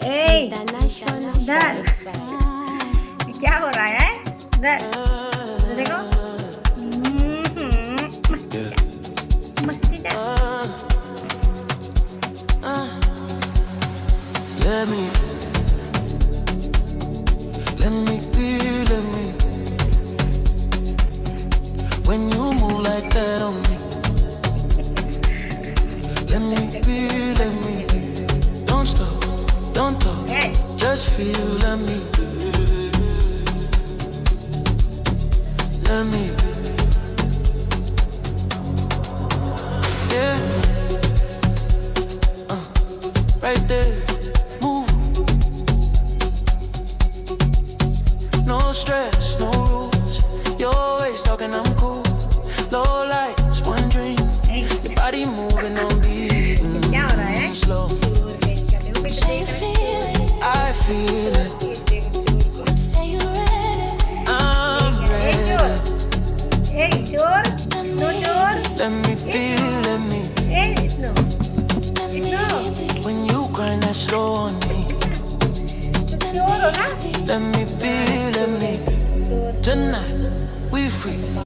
ए इधर क्या हो रहा है इधर देखो मस्ती कर Let me be, let me. When you move like that on me. Let me be, let me be. Don't stop, don't talk, just feel, let me. Let me be. Yeah. Right there. No stress, no rules. You're always talking, I'm cool. Low lights, one dream. Your body moving on beat. Slow. Say you feel it. I feel it. Say you ready. I'm ready. Let me be, let me. When you grind that slow on me. Let me be, let me be. Tonight, we free.